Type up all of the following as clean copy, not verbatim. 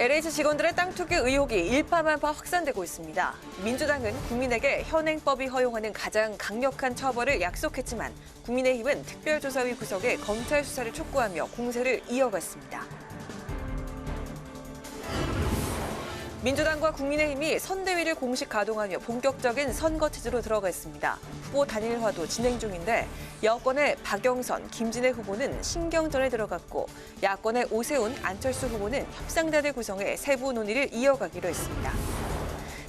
LH 직원들의 땅 투기 의혹이 일파만파 확산되고 있습니다. 민주당은 국민에게 현행법이 허용하는 가장 강력한 처벌을 약속했지만 국민의힘은 특별조사위 구성에 검찰 수사를 촉구하며 공세를 이어갔습니다. 민주당과 국민의힘이 선대위를 공식 가동하며 본격적인 선거 체제로 들어갔습니다. 후보 단일화도 진행 중인데 여권의 박영선, 김진애 후보는 신경전에 들어갔고 야권의 오세훈, 안철수 후보는 협상단을 구성해 세부 논의를 이어가기로 했습니다.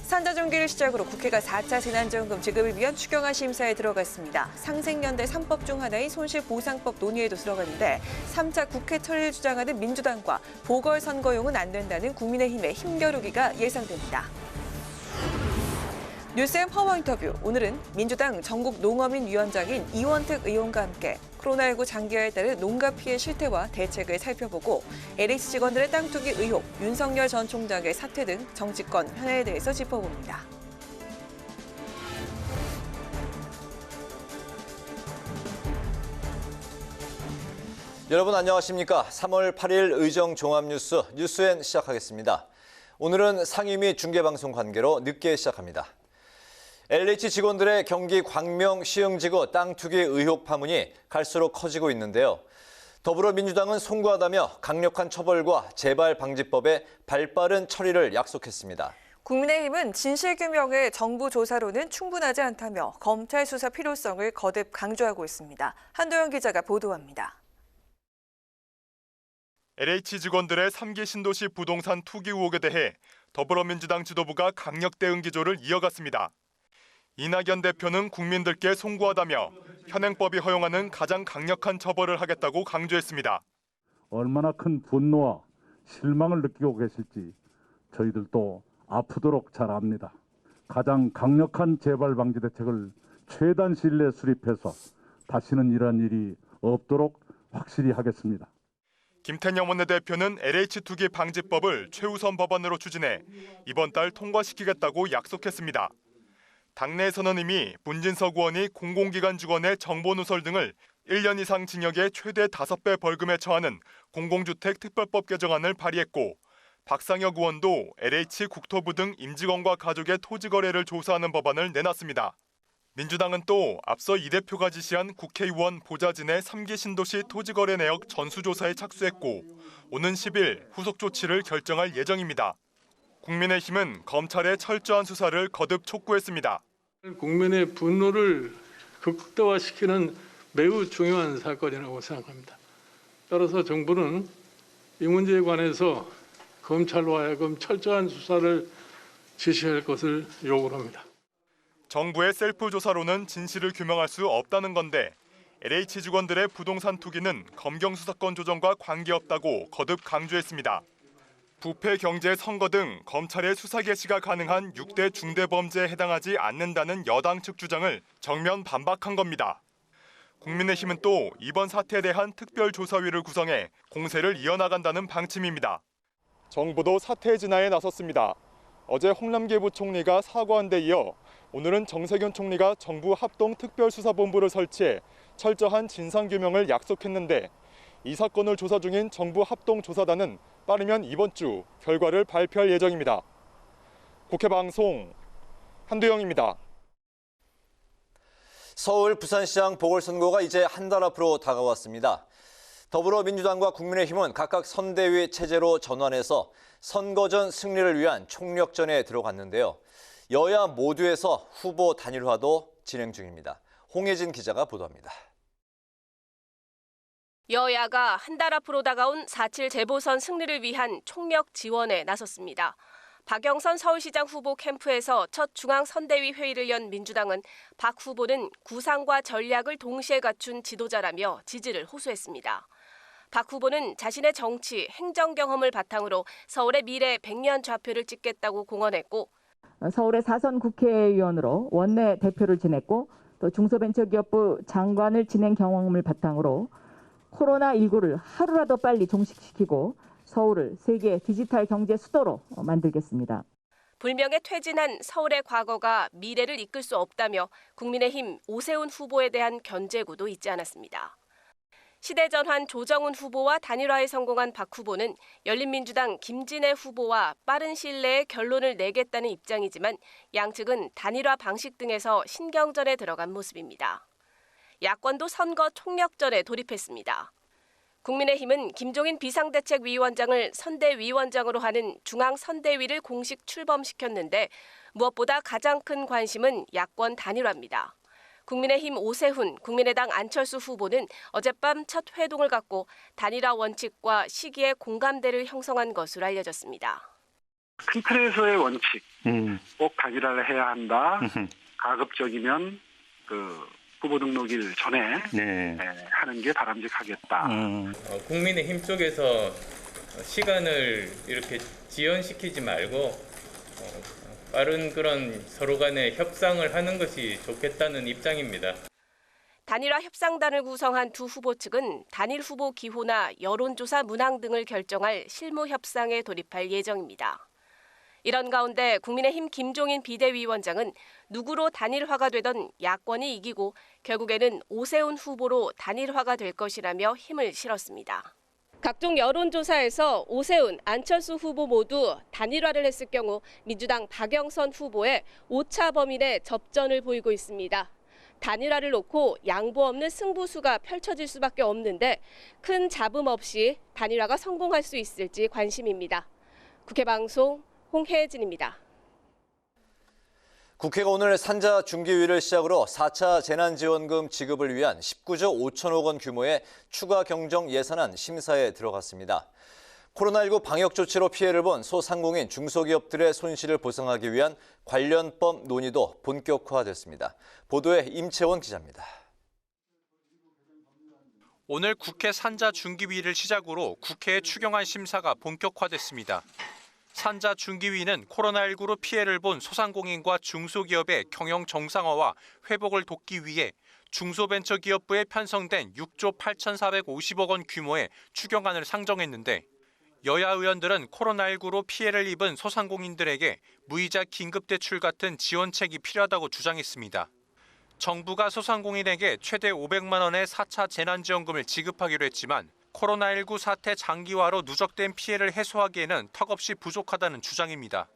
산자종기를 시작으로 국회가 4차 재난지원금 지급을 위한 추경안 심사에 들어갔습니다. 상생연대 3법 중 하나인 손실보상법 논의에도 들어갔는데 3차 국회 처리를 주장하는 민주당과 보궐선거용은 안 된다는 국민의힘의 힘겨루기가 예상됩니다. 뉴스엠 파워 인터뷰. 오늘은 민주당 전국 농어민위원장인 이원택 의원과 함께 코로나19 장기화에 따른 농가 피해 실태와 대책을 살펴보고 LH 직원들의 땅 투기 의혹, 윤석열 전 총장의 사퇴 등 정치권 현안에 대해서 짚어봅니다. 여러분 안녕하십니까? 3월 8일 의정 종합뉴스 뉴스엔 시작하겠습니다. 오늘은 상임 및 중계방송 관계로 늦게 시작합니다. LH 직원들의 경기 광명 시흥지구 땅 투기 의혹 파문이 갈수록 커지고 있는데요. 더불어민주당은 송구하다며 강력한 처벌과 재발 방지법의 발빠른 처리를 약속했습니다. 국민의힘은 진실규명의 정부 조사로는 충분하지 않다며 검찰 수사 필요성을 거듭 강조하고 있습니다. 한도영 기자가 보도합니다. LH 직원들의 3기 신도시 부동산 투기 의혹에 대해 더불어민주당 지도부가 강력 대응 기조를 이어갔습니다. 이낙연 대표는 국민들께 송구하다며 현행법이 허용하는 가장 강력한 처벌을 하겠다고 강조했습니다. 얼마나 큰 분노와 실망을 느끼고 계실지 저희들도 아프도록 잘 압니다. 가장 강력한 재발 방지 대책을 최단 시일 내에 수립해서 다시는 이러한 일이 없도록 확실히 하겠습니다. 김태년 원내대표는 LH 투기 방지법을 최우선 법안으로 추진해 이번 달 통과시키겠다고 약속했습니다. 당내에서는 이미 문진석 의원이 공공기관 직원의 정보 누설 등을 1년 이상 징역에 최대 5배 벌금에 처하는 공공주택 특별법 개정안을 발의했고 박상혁 의원도 LH 국토부 등 임직원과 가족의 토지 거래를 조사하는 법안을 내놨습니다. 민주당은 또 앞서 이 대표가 지시한 국회의원 보좌진의 3기 신도시 토지거래 내역 전수조사에 착수했고 오는 10일 후속 조치를 결정할 예정입니다. 국민의힘은 검찰의 철저한 수사를 거듭 촉구했습니다. 국민의 분노를 극대화시키는 매우 중요한 사건이라고 생각합니다. 따라서 정부는 이 문제에 관해서 검찰로 하여금 철저한 수사를 지시할 것을 요구합니다. 정부의 셀프 조사로는 진실을 규명할 수 없다는 건데 LH 직원들의 부동산 투기는 검경 수사권 조정과 관계없다고 거듭 강조했습니다. 부패, 경제, 선거 등 검찰의 수사 개시가 가능한 6대 중대범죄에 해당하지 않는다는 여당 측 주장을 정면 반박한 겁니다. 국민의힘은 또 이번 사태에 대한 특별조사위를 구성해 공세를 이어나간다는 방침입니다. 정부도 사태 진화에 나섰습니다. 어제 홍남기 부총리가 사과한 데 이어 오늘은 정세균 총리가 정부 합동특별수사본부를 설치해 철저한 진상규명을 약속했는데 이 사건을 조사 중인 정부 합동조사단은 빠르면 이번 주 결과를 발표할 예정입니다. 국회 방송 한두영입니다. 서울 부산시장 보궐선거가 이제 한 달 앞으로 다가왔습니다. 더불어민주당과 국민의힘은 각각 선대위 체제로 전환해서 선거 전 승리를 위한 총력전에 들어갔는데요. 여야 모두에서 후보 단일화도 진행 중입니다. 홍혜진 기자가 보도합니다. 여야가 한 달 앞으로 다가온 4.7 재보선 승리를 위한 총력 지원에 나섰습니다. 박영선 서울시장 후보 캠프에서 첫 중앙선대위 회의를 연 민주당은 박 후보는 구상과 전략을 동시에 갖춘 지도자라며 지지를 호소했습니다. 박 후보는 자신의 정치, 행정 경험을 바탕으로 서울의 미래 100년 좌표를 찍겠다고 공언했고 서울의 4선 국회의원으로 원내 대표를 지냈고 또 중소벤처기업부 장관을 지낸 경험을 바탕으로 코로나19를 하루라도 빨리 종식시키고 서울을 세계 디지털 경제 수도로 만들겠습니다. 불명예 퇴진한 서울의 과거가 미래를 이끌 수 없다며 국민의힘 오세훈 후보에 대한 견제구도 잊지 않았습니다. 시대전환 조정훈 후보와 단일화에 성공한 박 후보는 열린민주당 김진애 후보와 빠른 시일 내에 결론을 내겠다는 입장이지만 양측은 단일화 방식 등에서 신경전에 들어간 모습입니다. 야권도 선거 총력전에 돌입했습니다. 국민의힘은 김종인 비상대책위원장을 선대위원장으로 하는 중앙선대위를 공식 출범시켰는데 무엇보다 가장 큰 관심은 야권 단일화입니다. 국민의힘 오세훈, 국민의당 안철수 후보는 어젯밤 첫 회동을 갖고 단일화 원칙과 시기에 공감대를 형성한 것으로 알려졌습니다. 큰 틀에서의 원칙, 꼭 단일화를 해야 한다. 가급적이면 후보 등록일 전에 하는 게 바람직하겠다. 국민의힘 쪽에서 시간을 이렇게 지연시키지 말고 빠른 그런 서로 간의 협상을 하는 것이 좋겠다는 입장입니다. 단일화 협상단을 구성한 두 후보 측은 단일 후보 기호나 여론조사 문항 등을 결정할 실무 협상에 돌입할 예정입니다. 이런 가운데 국민의힘 김종인 비대위원장은 누구로 단일화가 되던 야권이 이기고 결국에는 오세훈 후보로 단일화가 될 것이라며 힘을 실었습니다. 각종 여론조사에서 오세훈, 안철수 후보 모두 단일화를 했을 경우 민주당 박영선 후보의 오차 범위 내 접전을 보이고 있습니다. 단일화를 놓고 양보 없는 승부수가 펼쳐질 수밖에 없는데 큰 잡음 없이 단일화가 성공할 수 있을지 관심입니다. 국회방송 홍혜진입니다. 국회가 오늘 산자 중기위를 시작으로 4차 재난지원금 지급을 위한 19조 5천억 원 규모의 추가 경정 예산안 심사에 들어갔습니다. 코로나19 방역 조치로 피해를 본 소상공인 중소기업들의 손실을 보상하기 위한 관련법 논의도 본격화됐습니다. 보도에 임채원 기자입니다. 오늘 국회 산자 중기위를 시작으로 국회의 추경안 심사가 본격화됐습니다. 산자 중기위는 코로나19로 피해를 본 소상공인과 중소기업의 경영 정상화와 회복을 돕기 위해 중소벤처기업부에 편성된 6조 8,450억 원 규모의 추경안을 상정했는데 여야 의원들은 코로나19로 피해를 입은 소상공인들에게 무이자 긴급대출 같은 지원책이 필요하다고 주장했습니다. 정부가 소상공인에게 최대 500만 원의 4차 재난지원금을 지급하기로 했지만 코로나19 사태 장기화로 누적된 피해를 해소하기에는 턱없이 부족하다는 주장입니다.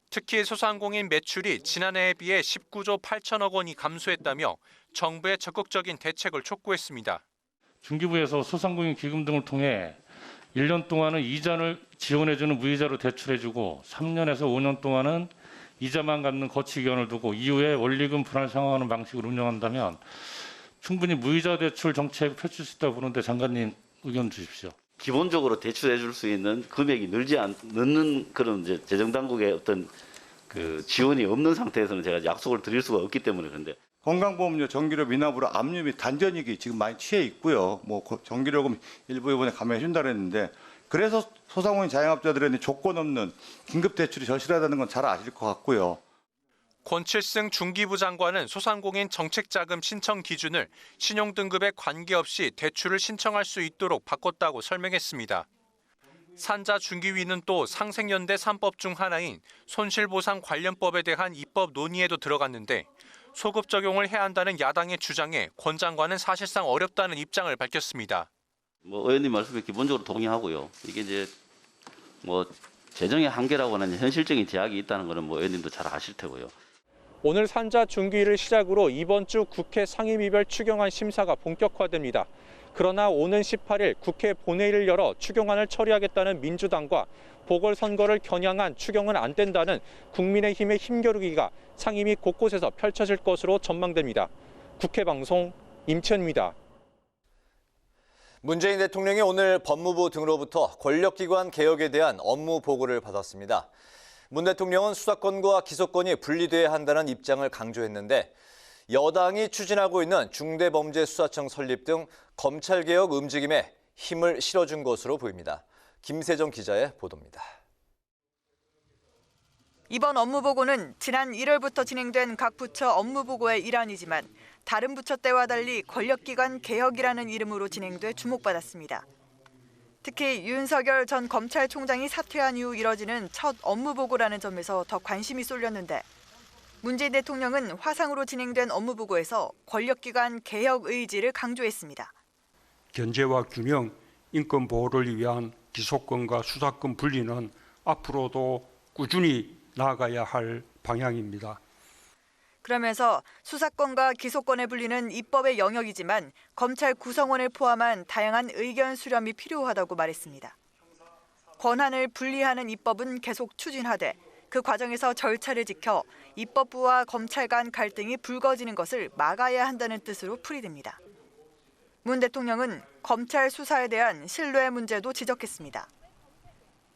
특히 소상공인 매출이 지난해에 비해 19조 8천억 원이 감소했다며 정부의 적극적인 대책을 촉구했습니다. 중기부에서 소상공인 기금 등을 통해 1년 동안은 이자를 지원해주는 무이자로 대출해주고 3년에서 5년 동안은 이자만 갚는 거치 기간을 두고 이후에 원리금 분할 상환하는 방식으로 운영한다면 충분히 무이자 대출 정책을 펼칠 수 있다고 보는데 장관님 의견 주십시오. 기본적으로 대출해 줄 수 있는 금액이 늦는 그런 이제 재정당국의 어떤 그 지원이 없는 상태에서는 제가 약속을 드릴 수가 없기 때문에 그런데 건강보험료, 전기료, 미납으로 압류 및 단전익이 지금 많이 취해 있고요. 전기료금 일부 이번에 감면해 준다고 했는데 그래서 소상공인 자영업자들은 조건 없는 긴급 대출이 절실하다는 건 잘 아실 것 같고요. 권칠승 중기부 장관은 소상공인 정책자금 신청 기준을 신용등급에 관계없이 대출을 신청할 수 있도록 바꿨다고 설명했습니다. 산자 중기위는 또 상생연대 3법 중 하나인 손실보상 관련법에 대한 입법 논의에도 들어갔는데 소급 적용을 해야 한다는 야당의 주장에 권 장관은 사실상 어렵다는 입장을 밝혔습니다. 의원님 말씀에 기본적으로 동의하고요. 이게 이제 재정의 한계라고 하는 현실적인 제약이 있다는 것은 의원님도 잘 아실 테고요. 오늘 산자 중기위를 시작으로 이번 주 국회 상임위별 추경안 심사가 본격화됩니다. 그러나 오는 18일 국회 본회의를 열어 추경안을 처리하겠다는 민주당과 보궐선거를 겨냥한 추경은 안 된다는 국민의힘의 힘겨루기가 상임위 곳곳에서 펼쳐질 것으로 전망됩니다. 국회 방송 임채원입니다. 문재인 대통령이 오늘 법무부 등으로부터 권력기관 개혁에 대한 업무 보고를 받았습니다. 문 대통령은 수사권과 기소권이 분리돼야 한다는 입장을 강조했는데 여당이 추진하고 있는 중대범죄수사청 설립 등 검찰개혁 움직임에 힘을 실어준 것으로 보입니다. 김세정 기자의 보도입니다. 이번 업무보고는 지난 1월부터 진행된 각 부처 업무보고의 일환이지만 다른 부처 때와 달리 권력기관 개혁이라는 이름으로 진행돼 주목받았습니다. 특히 윤석열 전 검찰총장이 사퇴한 이후 이뤄지는 첫 업무보고라는 점에서 더 관심이 쏠렸는데 문재인 대통령은 화상으로 진행된 업무보고에서 권력기관 개혁 의지를 강조했습니다. 견제와 균형, 인권 보호를 위한 기소권과 수사권 분리는 앞으로도 꾸준히 나아가야 할 방향입니다. 그러면서 수사권과 기소권의 분리는 입법의 영역이지만 검찰 구성원을 포함한 다양한 의견 수렴이 필요하다고 말했습니다. 권한을 분리하는 입법은 계속 추진하되 그 과정에서 절차를 지켜 입법부와 검찰 간 갈등이 불거지는 것을 막아야 한다는 뜻으로 풀이됩니다. 문 대통령은 검찰 수사에 대한 신뢰 문제도 지적했습니다.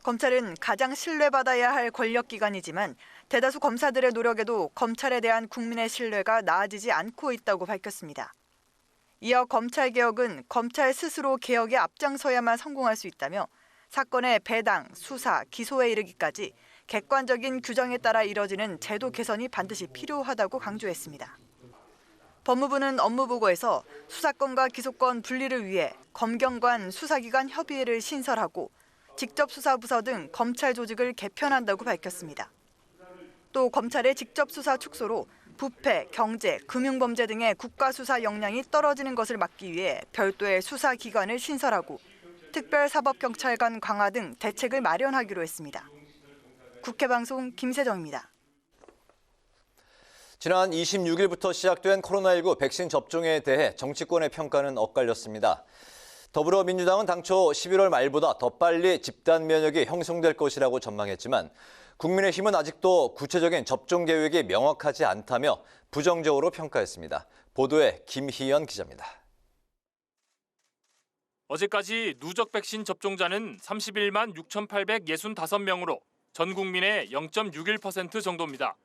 검찰은 가장 신뢰받아야 할 권력기관이지만 대다수 검사들의 노력에도 검찰에 대한 국민의 신뢰가 나아지지 않고 있다고 밝혔습니다. 이어 검찰개혁은 검찰 스스로 개혁에 앞장서야만 성공할 수 있다며 사건의 배당, 수사, 기소에 이르기까지 객관적인 규정에 따라 이뤄지는 제도 개선이 반드시 필요하다고 강조했습니다. 법무부는 업무보고에서 수사권과 기소권 분리를 위해 검경관 수사기관 협의회를 신설하고 직접수사부서 등 검찰 조직을 개편한다고 밝혔습니다. 또 검찰의 직접수사 축소로 부패, 경제, 금융범죄 등의 국가수사 역량이 떨어지는 것을 막기 위해 별도의 수사기관을 신설하고 특별사법경찰관 강화 등 대책을 마련하기로 했습니다. 국회방송 김세정입니다. 지난 26일부터 시작된 코로나19 백신 접종에 대해 정치권의 평가는 엇갈렸습니다. 더불어민주당은 당초 11월 말보다 더 빨리 집단 면역이 형성될 것이라고 전망했지만 국민의힘은 아직도 구체적인 접종 계획이 명확하지 않다며 부정적으로 평가했습니다. 보도에 김희연 기자입니다. 어제까지 누적 백신 접종자는 31만 6,865명으로 전 국민의 0.61% 정도입니다.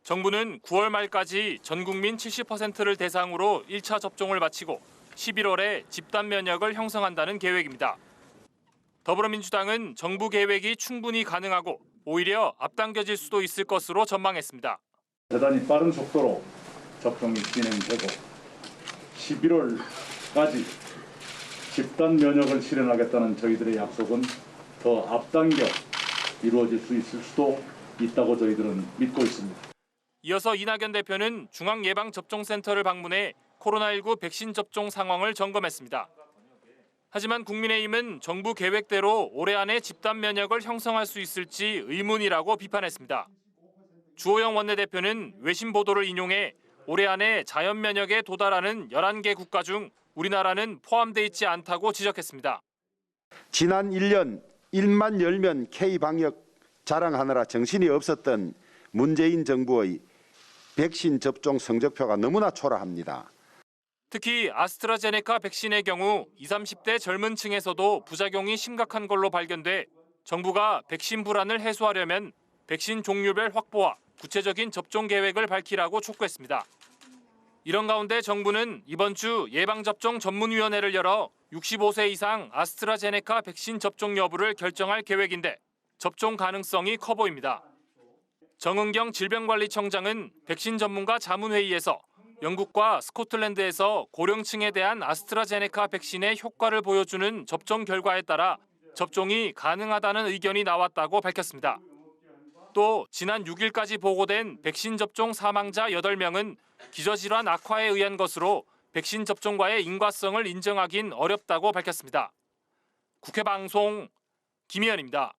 정부는 9월 말까지 전 국민 70%를 대상으로 1차 접종을 마치고 11월에 집단 면역을 형성한다는 계획입니다. 더불어민주당은 정부 계획이 충분히 가능하고 오히려 앞당겨질 수도 있을 것으로 전망했습니다. 대단히 빠른 속도로 접종이 진행되고 11월까지 집단 면역을 실현하겠다는 저희들의 약속은 더 앞당겨 이루어질 수 있을 수도 있다고 저희들은 믿고 있습니다. 이어서 이낙연 대표는 중앙예방접종센터를 방문해 코로나19 백신 접종 상황을 점검했습니다. 하지만 국민의힘은 정부 계획대로 올해 안에 집단 면역을 형성할 수 있을지 의문이라고 비판했습니다. 주호영 원내대표는 외신 보도를 인용해 올해 안에 자연 면역에 도달하는 11개 국가 중 우리나라는 포함돼 있지 않다고 지적했습니다. 지난 1년 1만 열면 K방역 자랑하느라 정신이 없었던 문재인 정부의 백신 접종 성적표가 너무나 초라합니다. 특히 아스트라제네카 백신의 경우 20, 30대 젊은 층에서도 부작용이 심각한 걸로 발견돼 정부가 백신 불안을 해소하려면 백신 종류별 확보와 구체적인 접종 계획을 밝히라고 촉구했습니다. 이런 가운데 정부는 이번 주 예방접종 전문위원회를 열어 65세 이상 아스트라제네카 백신 접종 여부를 결정할 계획인데 접종 가능성이 커 보입니다. 정은경 질병관리청장은 백신 전문가 자문회의에서 영국과 스코틀랜드에서 고령층에 대한 아스트라제네카 백신의 효과를 보여주는 접종 결과에 따라 접종이 가능하다는 의견이 나왔다고 밝혔습니다. 또 지난 6일까지 보고된 백신 접종 사망자 8명은 기저질환 악화에 의한 것으로 백신 접종과의 인과성을 인정하긴 어렵다고 밝혔습니다. 국회 방송 김희연입니다.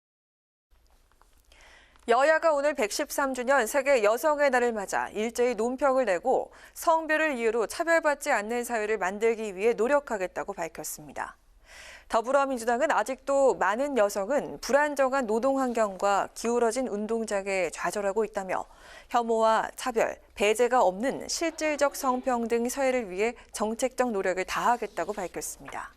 여야가 오늘 113주년 세계 여성의 날을 맞아 일제히 논평을 내고 성별을 이유로 차별받지 않는 사회를 만들기 위해 노력하겠다고 밝혔습니다. 더불어민주당은 아직도 많은 여성은 불안정한 노동 환경과 기울어진 운동장에 좌절하고 있다며 혐오와 차별, 배제가 없는 실질적 성평등 사회를 위해 정책적 노력을 다하겠다고 밝혔습니다.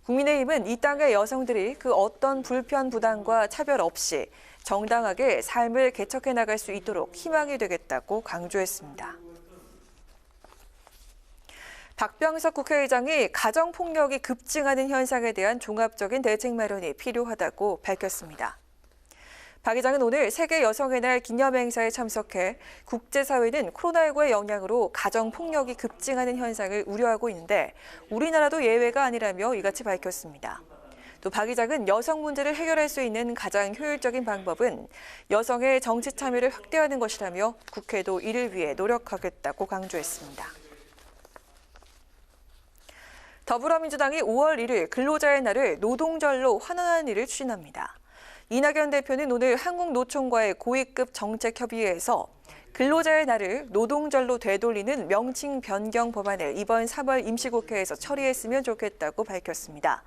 국민의힘은 이 땅의 여성들이 그 어떤 불편, 부담과 차별 없이 정당하게 삶을 개척해 나갈 수 있도록 희망이 되겠다고 강조했습니다. 박병석 국회의장이 가정폭력이 급증하는 현상에 대한 종합적인 대책 마련이 필요하다고 밝혔습니다. 박 의장은 오늘 세계 여성의 날 기념행사에 참석해 국제사회는 코로나19의 영향으로 가정폭력이 급증하는 현상을 우려하고 있는데 우리나라도 예외가 아니라며 이같이 밝혔습니다. 또 박 의장은 여성 문제를 해결할 수 있는 가장 효율적인 방법은 여성의 정치 참여를 확대하는 것이라며 국회도 이를 위해 노력하겠다고 강조했습니다. 더불어민주당이 5월 1일 근로자의 날을 노동절로 환원하는 일을 추진합니다. 이낙연 대표는 오늘 한국노총과의 고위급 정책협의회에서 근로자의 날을 노동절로 되돌리는 명칭 변경 법안을 이번 3월 임시국회에서 처리했으면 좋겠다고 밝혔습니다.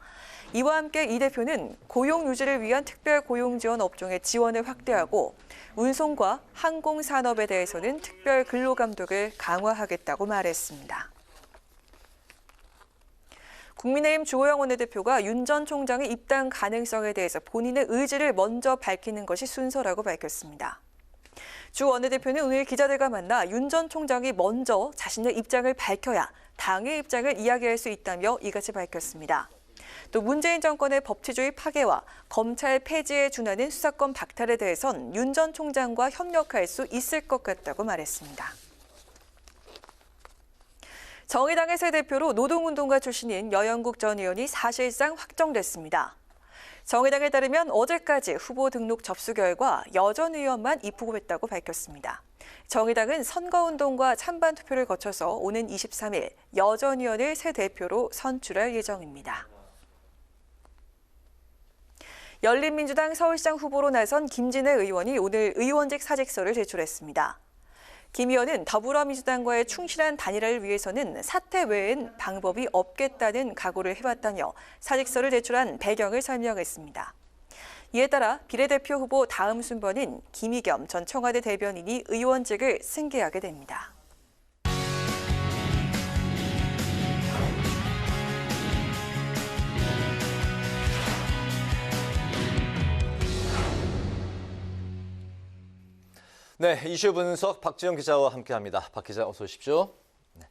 이와 함께 이 대표는 고용 유지를 위한 특별 고용 지원 업종의 지원을 확대하고 운송과 항공산업에 대해서는 특별 근로 감독을 강화하겠다고 말했습니다. 국민의힘 주호영 원내대표가 윤 전 총장의 입당 가능성에 대해서 본인의 의지를 먼저 밝히는 것이 순서라고 밝혔습니다. 주 원내대표는 오늘 기자들과 만나 윤 전 총장이 먼저 자신의 입장을 밝혀야 당의 입장을 이야기할 수 있다며 이같이 밝혔습니다. 또 문재인 정권의 법치주의 파괴와 검찰 폐지에 준하는 수사권 박탈에 대해선 윤 전 총장과 협력할 수 있을 것 같다고 말했습니다. 정의당의 새 대표로 노동운동가 출신인 여영국 전 의원이 사실상 확정됐습니다. 정의당에 따르면 어제까지 후보 등록 접수 결과 여 전 의원만 입후보했다고 밝혔습니다. 정의당은 선거운동과 찬반 투표를 거쳐서 오는 23일 여 전 의원을 새 대표로 선출할 예정입니다. 열린민주당 서울시장 후보로 나선 김진애 의원이 오늘 의원직 사직서를 제출했습니다. 김 의원은 더불어민주당과의 충실한 단일화를 위해서는 사퇴 외엔 방법이 없겠다는 각오를 해왔다며 사직서를 제출한 배경을 설명했습니다. 이에 따라 비례대표 후보 다음 순번인 김의겸 전 청와대 대변인이 의원직을 승계하게 됩니다. 네, 이슈 분석 박지영 기자와 함께합니다. 박 기자 어서 오십시오. 네.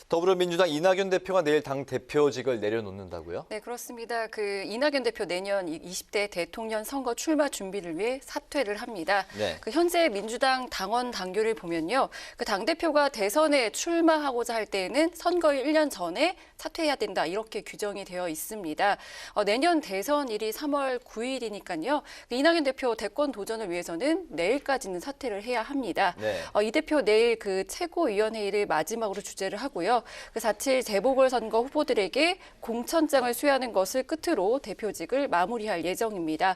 더불어민주당 이낙연 대표가 내일 당 대표직을 내려놓는다고요? 네, 그렇습니다. 이낙연 대표 내년 20대 대통령 선거 출마 준비를 위해 사퇴를 합니다. 네. 현재 민주당 당원 당규를 보면요. 당대표가 대선에 출마하고자 할 때에는 선거일 1년 전에 사퇴해야 된다. 이렇게 규정이 되어 있습니다. 내년 대선일이 3월 9일이니까요. 이낙연 대표 대권 도전을 위해서는 내일까지는 사퇴를 해야 합니다. 네. 이 대표 내일 최고위원회의를 마지막으로 주재를 하고요. 4.7 재보궐선거 후보들에게 공천장을 수여하는 것을 끝으로 대표직을 마무리할 예정입니다.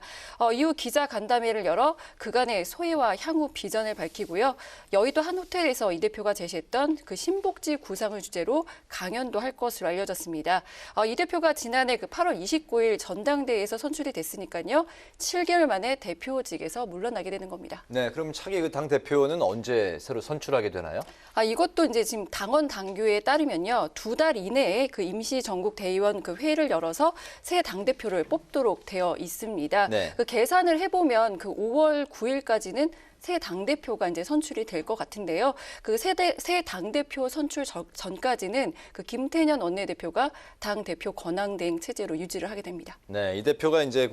이후 기자간담회를 열어 그간의 소회와 향후 비전을 밝히고요. 여의도 한 호텔에서 이 대표가 제시했던 신복지 구상을 주제로 강연도 할 것으로 알려졌습니다. 이 대표가 지난해 8월 29일 전당대회에서 선출이 됐으니까요. 7개월 만에 대표직에서 물러나게 되는 겁니다. 네, 그럼 차기 당 대표는 언제 새로 선출하게 되나요? 이것도 이제 지금 당원 당규에 따르면요. 2달 이내에 임시 전국 대의원 회의를 열어서 새 당대표를 뽑도록 되어 있습니다. 네. 계산을 해보면 5월 9일까지는 새 당대표가 이제 선출이 될 것 같은데요. 새 당대표 선출 전까지는 김태년 원내대표가 당대표 권한대행 체제로 유지를 하게 됩니다. 네, 이 대표가 이제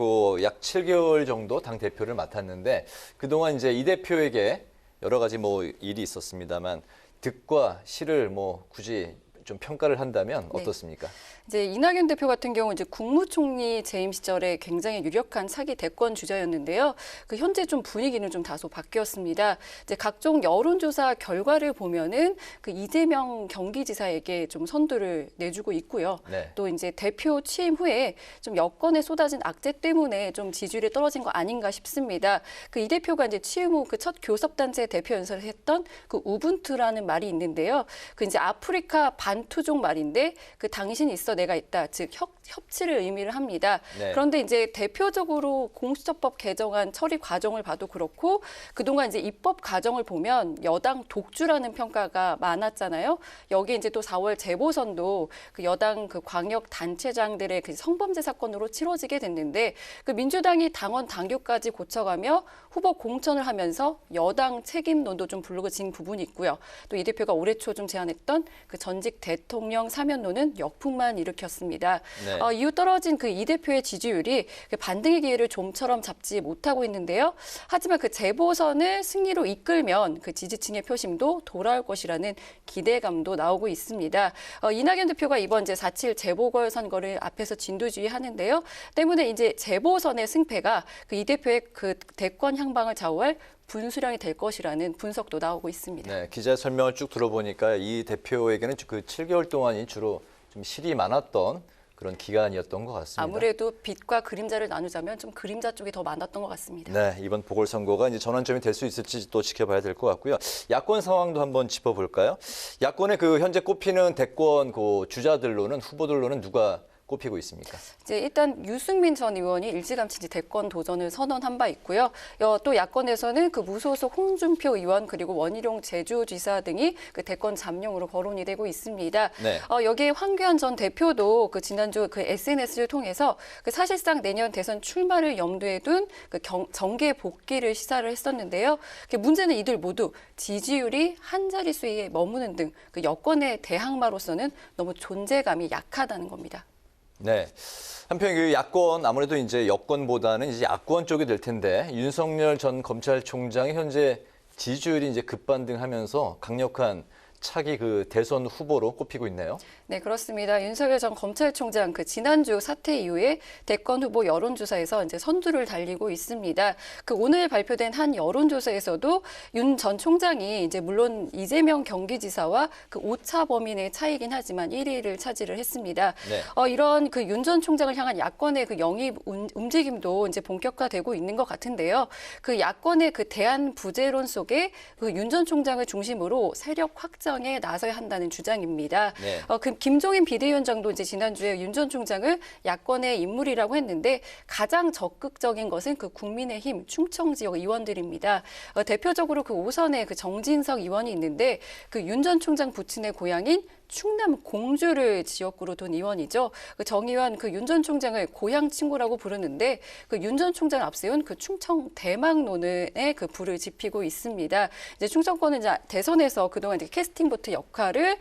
약 7개월 정도 당대표를 맡았는데 그동안 이제 이 대표에게 여러 가지 일이 있었습니다만 득과 실을 굳이 좀 평가를 한다면 어떻습니까? 이제 이낙연 대표 같은 경우 이제 국무총리 재임 시절에 굉장히 유력한 차기 대권 주자였는데요. 현재 좀 분위기는 좀 다소 바뀌었습니다. 이제 각종 여론조사 결과를 보면은 이재명 경기지사에게 좀 선두를 내주고 있고요. 네. 또 이제 대표 취임 후에 좀 여권에 쏟아진 악재 때문에 좀 지지율이 떨어진 거 아닌가 싶습니다. 이 대표가 이제 취임 후 첫 교섭단체 대표 연설을 했던 우분투라는 말이 있는데요. 이제 아프리카 반투족 말인데 당신이 있어 내가 있다. 즉 협치를 의미를 합니다. 네. 그런데 이제 대표적으로 공수처법 개정안 처리 과정을 봐도 그렇고 그동안 이제 입법 과정을 보면 여당 독주라는 평가가 많았잖아요. 여기 이제 또 4월 재보선도 여당 광역 단체장들의 성범죄 사건으로 치러지게 됐는데 민주당이 당원 당규까지 고쳐가며 후보 공천을 하면서 여당 책임론도 좀 불거진 부분이 있고요. 또 이 대표가 올해 초 좀 제안했던 전직 대통령 사면론은 역풍만 일으켰습니다. 네. 이후 떨어진 이 대표의 지지율이 반등의 기회를 좀처럼 잡지 못하고 있는데요. 하지만 재보선을 승리로 이끌면 지지층의 표심도 돌아올 것이라는 기대감도 나오고 있습니다. 이낙연 대표가 이번 4.7 재보궐선거를 앞에서 진두지휘하는데요. 때문에 이제 재보선의 승패가 이 대표의 대권 향방을 좌우할 분수령이 될 것이라는 분석도 나오고 있습니다. 네, 기자 설명을 쭉 들어보니까 이 대표에게는 7개월 동안이 주로 좀 실이 많았던 그런 기간이었던 것 같습니다. 아무래도 빛과 그림자를 나누자면 좀 그림자 쪽이 더 많았던 것 같습니다. 네, 이번 보궐선거가 이제 전환점이 될 수 있을지 또 지켜봐야 될 것 같고요. 야권 상황도 한번 짚어볼까요? 야권의 그 현재 꼽히는 대권 그 주자들로는 후보들로는 누가 꼽히고 있습니까? 이제 일단 유승민 전 의원이 일찌감치 이제 대권 도전을 선언한 바 있고요. 또 야권에서는 그 무소속 홍준표 의원 그리고 원희룡 제주지사 등이 그 대권 잠룡으로 거론이 되고 있습니다. 네. 여기에 황교안 전 대표도 그 지난주 그 SNS를 통해서 그 사실상 내년 대선 출마를 염두에 둔 그 정계 복귀를 시사를 했었는데요. 문제는 이들 모두 지지율이 한 자릿수에 머무는 등 그 여권의 대항마로서는 너무 존재감이 약하다는 겁니다. 네. 한편 그 야권 아무래도 이제 여권보다는 이제 야권 쪽이 될 텐데 윤석열 전 검찰총장이 현재 지지율이 이제 급반등하면서 강력한 차기 그 대선 후보로 꼽히고 있네요. 네, 그렇습니다. 윤석열 전 검찰총장 그 지난주 사퇴 이후에 대권 후보 여론조사에서 이제 선두를 달리고 있습니다. 그 오늘 발표된 한 여론조사에서도 윤 전 총장이 이제 물론 이재명 경기지사와 그 오차 범위 내 차이긴 하지만 1위를 차지를 했습니다. 네. 이런 그 윤 전 총장을 향한 야권의 그 영입 움직임도 이제 본격화되고 있는 것 같은데요. 그 야권의 그 대안 부재론 속에 그 윤 전 총장을 중심으로 세력 확장에 나서야 한다는 주장입니다. 네. 김종인 비대위원장도 이제 지난주에 윤 전 총장을 야권의 인물이라고 했는데 가장 적극적인 것은 그 국민의힘 충청 지역 의원들입니다. 대표적으로 그 오선에 그 정진석 의원이 있는데 그 윤 전 총장 부친의 고향인 충남 공주를 지역구로 둔 의원이죠. 그 정 의원 그 윤 전 총장을 고향 친구라고 부르는데 그 윤 전 총장을 앞세운 그 충청 대망론에 그 불을 지피고 있습니다. 이제 충청권은 이제 대선에서 그동안 이제 캐스팅 보트 역할을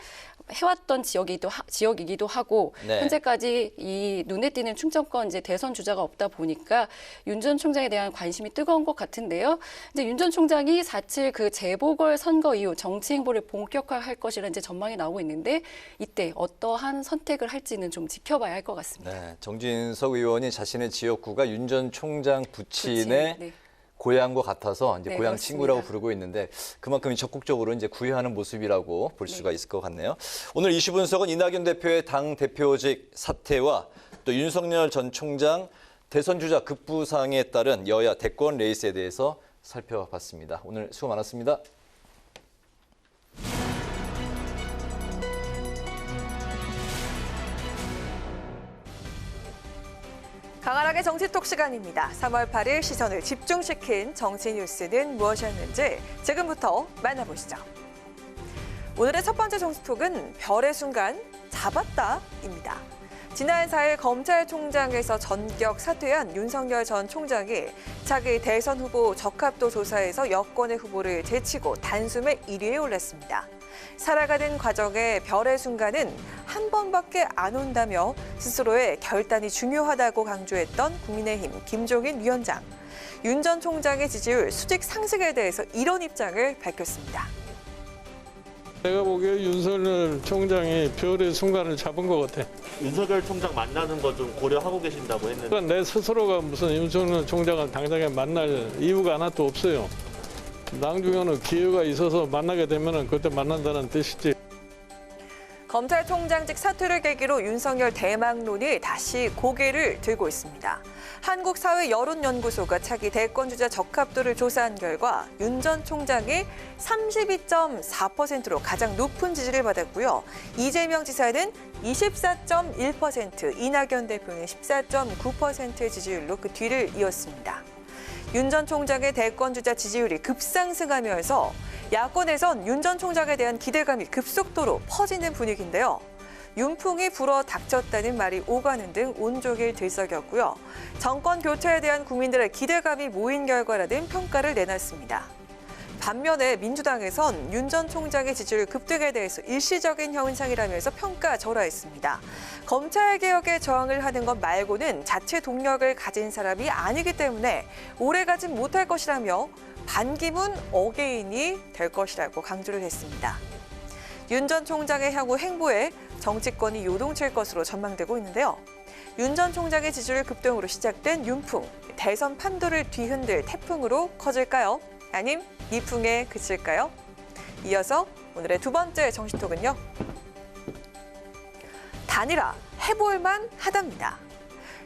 해왔던 지역이기도 하고 네. 현재까지 이 눈에 띄는 충청권 이제 대선 주자가 없다 보니까 윤 전 총장에 대한 관심이 뜨거운 것 같은데요. 이제 윤 전 총장이 4.7 그 재보궐 선거 이후 정치 행보를 본격화할 것이라는 이제 전망이 나오고 있는데 이때 어떠한 선택을 할지는 좀 지켜봐야 할 것 같습니다. 네, 정진석 의원이 자신의 지역구가 윤 전 총장 부친의 네. 고향과 같아서 이제 네, 고향 그렇습니다. 친구라고 부르고 있는데 그만큼 적극적으로 이제 구애하는 모습이라고 볼 수가 있을 것 같네요. 오늘 이슈 분석은 이낙연 대표의 당 대표직 사퇴와 또 윤석열 전 총장 대선 주자 급부상에 따른 여야 대권 레이스에 대해서 살펴봤습니다. 오늘 수고 많았습니다. 강한하게 정치톡 시간입니다. 3월 8일 시선을 집중시킨 정치 뉴스는 무엇이었는지 지금부터 만나보시죠. 오늘의 첫 번째 정치톡은 별의 순간 잡았다입니다. 지난 4일 검찰총장에서 전격 사퇴한 윤석열 전 총장이 차기 대선 후보 적합도 조사에서 여권의 후보를 제치고 단숨에 1위에 올랐습니다. 살아가는 과정에 별의 순간은 한 번밖에 안 온다며 스스로의 결단이 중요하다고 강조했던 국민의힘 김종인 위원장. 윤 전 총장의 지지율 수직 상승에 대해서 이런 입장을 밝혔습니다. 내가 보기에 윤석열 총장이 별의 순간을 잡은 것 같아. 윤석열 총장 만나는 거 좀 고려하고 계신다고 했는데. 그러니까 내 스스로가 무슨 윤석열 총장을 당장에 만날 이유가 하나도 없어요. 나중에 어느 기회가 있어서 만나게 되면 그때 만난다는 뜻이지. 검찰총장직 사퇴를 계기로 윤석열 대망론이 다시 고개를 들고 있습니다. 한국사회여론연구소가 차기 대권주자 적합도를 조사한 결과 윤 전 총장이 32.4%로 가장 높은 지지를 받았고요. 이재명 지사는 24.1%, 이낙연 대표는 14.9%의 지지율로 그 뒤를 이었습니다. 윤 전 총장의 대권주자 지지율이 급상승하면서 야권에선 윤 전 총장에 대한 기대감이 급속도로 퍼지는 분위기인데요. 윤풍이 불어 닥쳤다는 말이 오가는 등 온종일 들썩였고요. 정권 교체에 대한 국민들의 기대감이 모인 결과라는 평가를 내놨습니다. 반면에 민주당에선 윤 전 총장의 지지율 급등에 대해서 일시적인 현상이라면서 평가절하했습니다. 검찰개혁에 저항을 하는 것 말고는 자체 동력을 가진 사람이 아니기 때문에 오래가진 못할 것이라며 반기문 어게인이 될 것이라고 강조를 했습니다. 윤 전 총장의 향후 행보에 정치권이 요동칠 것으로 전망되고 있는데요. 윤 전 총장의 지지율 급등으로 시작된 윤풍, 대선 판도를 뒤흔들 태풍으로 커질까요? 아님 미풍에 그칠까요? 이어서 오늘의 두 번째 정치톡은요. 단일화 해볼만 하답니다.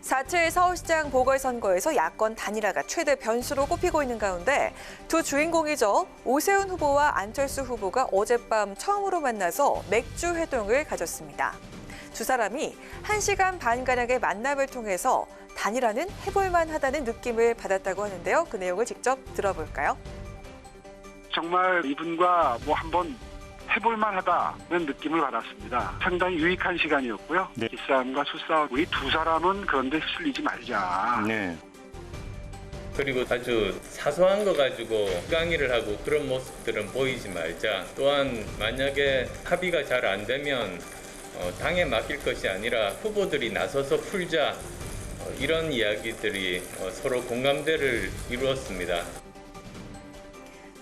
4.7 서울시장 보궐선거에서 야권 단일화가 최대 변수로 꼽히고 있는 가운데 두 주인공이죠. 오세훈 후보와 안철수 후보가 어젯밤 처음으로 만나서 맥주 회동을 가졌습니다. 두 사람이 1시간 반가량의 만남을 통해서 단일화는 해볼만 하다는 느낌을 받았다고 하는데요. 그 내용을 직접 들어볼까요? 정말 이분과 한번 해볼만 하다는 느낌을 받았습니다. 상당히 유익한 시간이었고요. 네. 기싸움과 수싸움, 우리 두 사람은 그런데 휩쓸리지 말자. 네. 그리고 아주 사소한 거 가지고 강의를 하고 그런 모습들은 보이지 말자. 또한 만약에 합의가 잘 안 되면 당에 맡길 것이 아니라 후보들이 나서서 풀자. 이런 이야기들이 서로 공감대를 이루었습니다.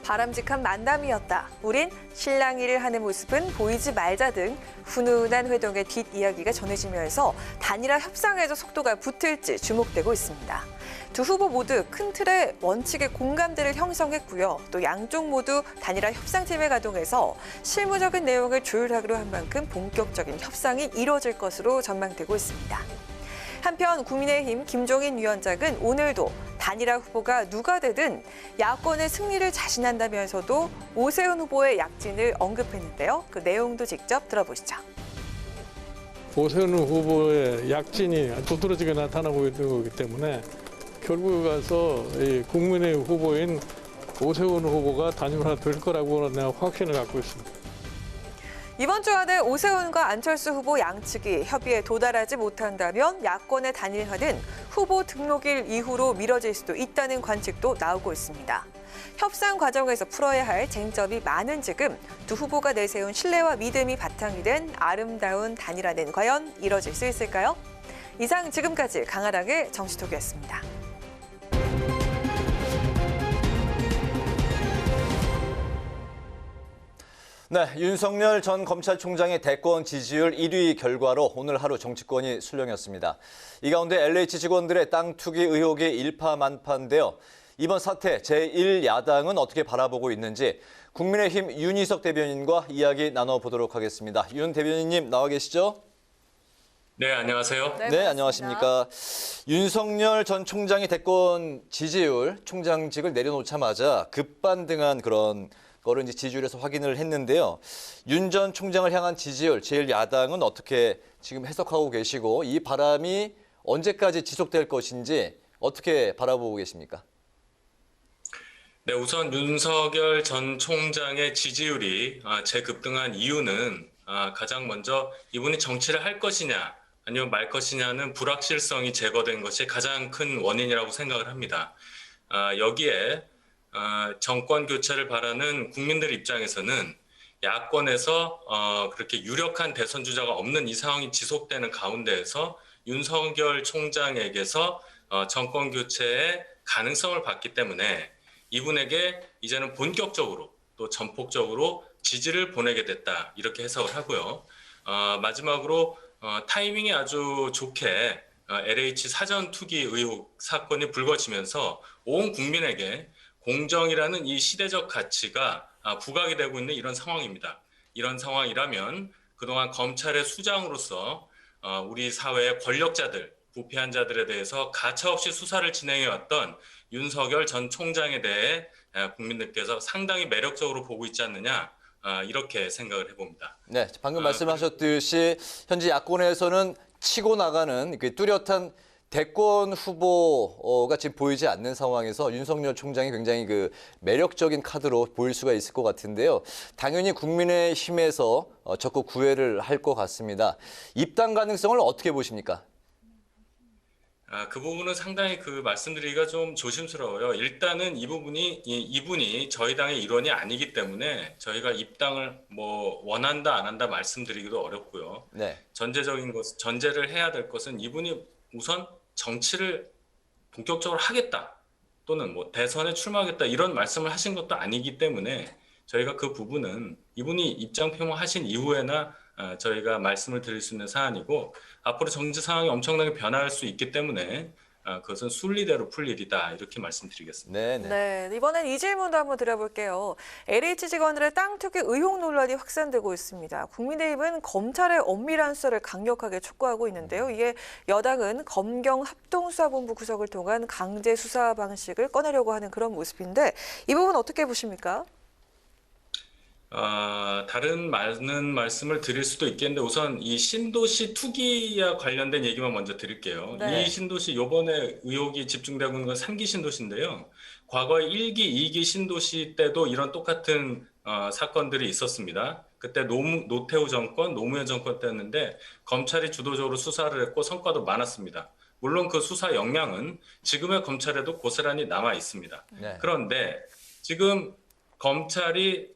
바람직한 만남이었다. 우린 실랑이를 하는 모습은 보이지 말자 등 훈훈한 회동의 뒷이야기가 전해지면서 단일화 협상에도 속도가 붙을지 주목되고 있습니다. 두 후보 모두 큰 틀의 원칙의 공감대를 형성했고요. 또 양쪽 모두 단일화 협상팀에 가동해서 실무적인 내용을 조율하기로 한 만큼 본격적인 협상이 이뤄질 것으로 전망되고 있습니다. 한편 국민의힘 김종인 위원장은 오늘도 단일화 후보가 누가 되든 야권의 승리를 자신한다면서도 오세훈 후보의 약진을 언급했는데요. 그 내용도 직접 들어보시죠. 오세훈 후보의 약진이 두드러지게 나타나고 있는 거기 때문에 결국에 가서 이 국민의힘 후보인 오세훈 후보가 단일화 될 거라고 내가 확신을 갖고 있습니다. 이번 주 안에 오세훈과 안철수 후보 양측이 협의에 도달하지 못한다면 야권의 단일화는 후보 등록일 이후로 미뤄질 수도 있다는 관측도 나오고 있습니다. 협상 과정에서 풀어야 할 쟁점이 많은 지금 두 후보가 내세운 신뢰와 믿음이 바탕이 된 아름다운 단일화는 과연 이뤄질 수 있을까요? 이상 지금까지 강아랑의 정치톡이었습니다. 네, 윤석열 전 검찰총장의 대권 지지율 1위 결과로 오늘 하루 정치권이 술렁였습니다. 이 가운데 LH 직원들의 땅 투기 의혹이 일파만파인데요. 이번 사태 제1야당은 어떻게 바라보고 있는지 국민의힘 윤희석 대변인과 이야기 나눠보도록 하겠습니다. 윤 대변인님 나와 계시죠? 네, 안녕하세요. 네, 안녕하십니까. 윤석열 전 총장의 대권 지지율, 총장직을 내려놓자마자 급반등한 그런 거를 이제 지지율에서 확인을 했는데요. 윤 전 총장을 향한 지지율, 제1야당은 어떻게 지금 해석하고 계시고 이 바람이 언제까지 지속될 것인지 어떻게 바라보고 계십니까? 네, 우선 윤석열 전 총장의 지지율이 재급등한 이유는 가장 먼저 이분이 정치를 할 것이냐 아니면 말 것이냐는 불확실성이 제거된 것이 가장 큰 원인이라고 생각을 합니다. 여기에 정권 교체를 바라는 국민들 입장에서는 야권에서 그렇게 유력한 대선 주자가 없는 이 상황이 지속되는 가운데에서 윤석열 총장에게서 정권 교체의 가능성을 봤기 때문에 이분에게 이제는 본격적으로 또 전폭적으로 지지를 보내게 됐다 이렇게 해석을 하고요. 마지막으로 타이밍이 아주 좋게 LH 사전 투기 의혹 사건이 불거지면서 온 국민에게 공정이라는 이 시대적 가치가 부각이 되고 있는 이런 상황입니다. 이런 상황이라면 그동안 검찰의 수장으로서 우리 사회의 권력자들, 부패한 자들에 대해서 가차없이 수사를 진행해왔던 윤석열 전 총장에 대해 국민들께서 상당히 매력적으로 보고 있지 않느냐 이렇게 생각을 해봅니다. 네, 방금 말씀하셨듯이 현재 야권에서는 치고 나가는 그 뚜렷한 대권 후보가 지금 보이지 않는 상황에서 윤석열 총장이 굉장히 그 매력적인 카드로 보일 수가 있을 것 같은데요. 당연히 국민의힘에서 적극 구애를 할 것 같습니다. 입당 가능성을 어떻게 보십니까? 그 부분은 상당히 말씀드리기가 좀 조심스러워요. 일단은 이분이 저희 당의 일원이 아니기 때문에 저희가 입당을 원한다 안 한다 말씀드리기도 어렵고요. 네. 전제를 해야 될 것은 이분이 우선 정치를 본격적으로 하겠다 또는 대선에 출마하겠다 이런 말씀을 하신 것도 아니기 때문에 저희가 그 부분은 이분이 입장 표명하신 이후에나 저희가 말씀을 드릴 수 있는 사안이고 앞으로 정치 상황이 엄청나게 변화할 수 있기 때문에 그것은 순리대로 풀 일이다 이렇게 말씀드리겠습니다. 네, 이번엔 이 질문도 한번 드려볼게요. LH 직원들의 땅 투기 의혹 논란이 확산되고 있습니다. 국민의힘은 검찰의 엄밀한 수사를 강력하게 촉구하고 있는데요. 이에 여당은 검경 합동수사본부 구성을 통한 강제 수사 방식을 꺼내려고 하는 그런 모습인데 이 부분 어떻게 보십니까? 다른 많은 말씀을 드릴 수도 있겠는데 우선 이 신도시 투기와 관련된 얘기만 먼저 드릴게요. 네. 이 신도시 이번에 의혹이 집중되고 있는 건 3기 신도시인데요. 과거에 1기, 2기 신도시 때도 이런 똑같은 사건들이 있었습니다. 그때 노태우 정권, 노무현 정권 때였는데 검찰이 주도적으로 수사를 했고 성과도 많았습니다. 물론 그 수사 역량은 지금의 검찰에도 고스란히 남아 있습니다. 네. 그런데 지금 검찰이